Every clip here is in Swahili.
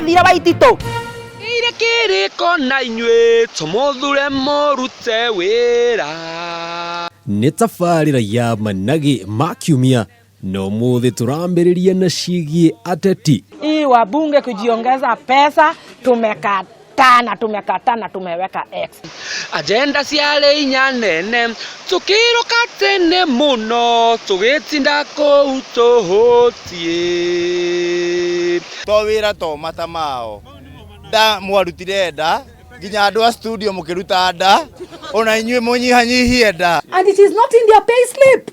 wathire Waititu ire kiriko na inyue tumuthure murute wira nĩ tabarĩra ya managi ma kiumia no muthi turambĩrĩria na ciĩgiĩ ateti. Hii wabunge kujiongeza pesa tumekatana tumeweka X. Agenda ciarĩ inya nene tukiruka tene muno tugitinda kũu tũhũtie to wĩra to mata mao nda mwarutire nda nginya andũ a studio mũkĩruta nda ona inyuĩ mũnyihanyihie nda and it is not in their pay slip.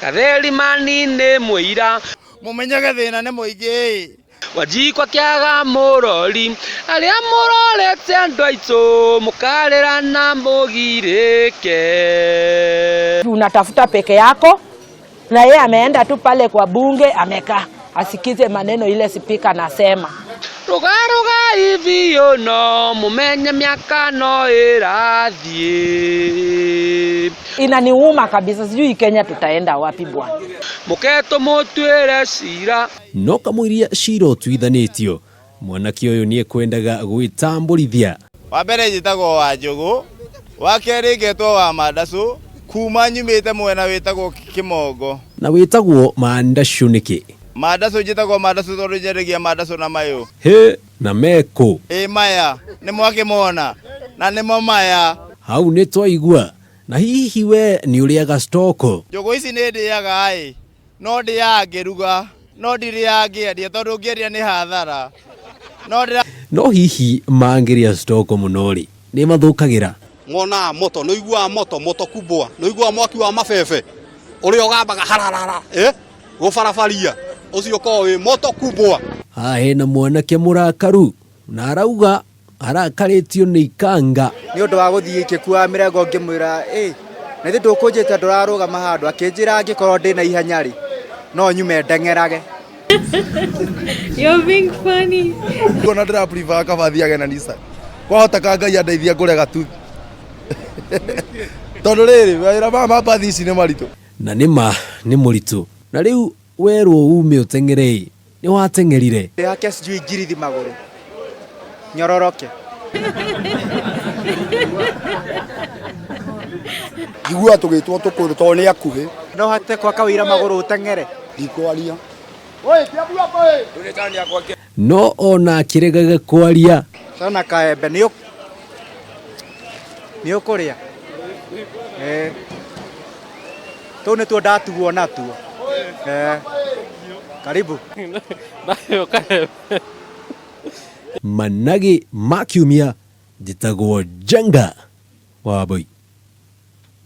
Gatheri manini mũira mũmenyage thĩna nĩ mũingĩ Wajikwa kĩaga mũrori arĩa mũrorete andũ aitũ mũkarĩra na mũgirĩke. Unatafuta peke yako na yeye ameenda tu pale kwa bunge amekaa asikize maneno ile spika nasema. Ruga hivi no mumenye miaka no irathie. Inaniuma kabisa, sijui Kenya tutaenda wapi bwana. Muketo mutwire cira No kamũiria cira ũtuithanĩtio mwanake ũyũ nĩ ekwendaga gwĩtambũrithia. wa mbere njĩtagwo Wanjũgũ wa kerĩ ngetwo wa Mandacũ kuma nyumĩte mwena wĩtagwo Kĩmongo na wĩtagwo Mandacũ nĩkĩ? Mandacũ njĩtagwo Mandacũ tondũ njaragia Mandacũ na mayũ. He na meko Maya nĩ mwakĩmona na nĩmo maya. Hau nĩ twaigua. Na hihi we nĩ ũrĩaga stoko? Njũgũ ici nĩ ndĩaga no ndĩaga ngĩruga no ndirĩaga ngĩendia tondũ ngĩendia nĩ hathara. No hihi mangĩrĩa stoko mũno rĩ nĩ mathũkagĩra? Ng'ona moto no igua moto kubwa no igua mwaki wa mabebe ũrĩa ũgambaga hararara gũbarabaria ũcio ko wĩ moto kubwa. Haha hena mwanake mũrakaru na arauga arakarĩtio nĩ ikanga nĩ ũndũ wa gũthiĩ ikĩkua mĩrengo ngĩmwĩra na ithuĩ ndũkũnjĩte ndũrarũgama handũ akĩnjĩra angĩkorwo ndĩ na ihenya rĩ no nyume ndeng'erage. You're being funny. Ngona ndĩrapriva kabathiage na Nissan kwahota ka Ngai andeithia ngũrega tu tondũ rĩrĩ wĩra ma mabathi ici nĩ maritũ na nĩma nĩ mũritũ. Na rĩu werwo ume ũteng'ere nĩ wateng'erire? Yake sijui ngirithi magũrũ nyororoke. igua tũgĩtwo tũkũrũ tondũ nĩ akuhĩ no hate kwa kawĩra magũrũ ũteng'ere ndikwaria no ona akĩregaga kwaria. Sana kaembe nĩ ũkũrĩa tũu nĩtuo ndatugwo natuo. Karibu. Managi ma kiumia njĩtagwo Jenga Wambui.